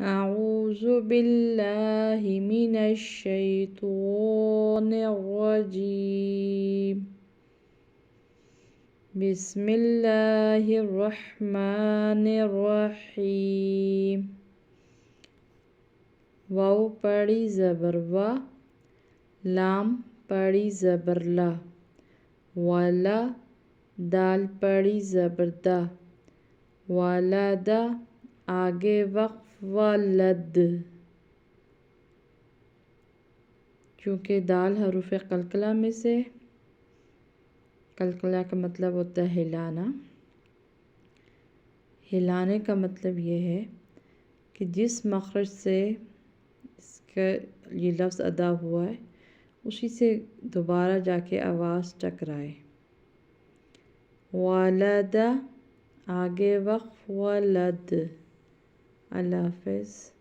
أعوذ بالله من الشيطان الرجيم. بسم الله الرحمن الرحیم. واو پڑی زبر وا، لام پڑی زبر لا، والا دال پڑی زبر دا، والدا آگے وقف ولد. چونکہ دال حروف قلقلہ میں سے، قلقلہ کا مطلب ہوتا ہے ہلانا. ہلانے کا مطلب یہ ہے کہ جس مخرج سے اس کا یہ لفظ ادا ہوا ہے اسی سے دوبارہ جا کے آواز ٹکرائے. والدہ آگے وقف ولد. اللہ حافظ.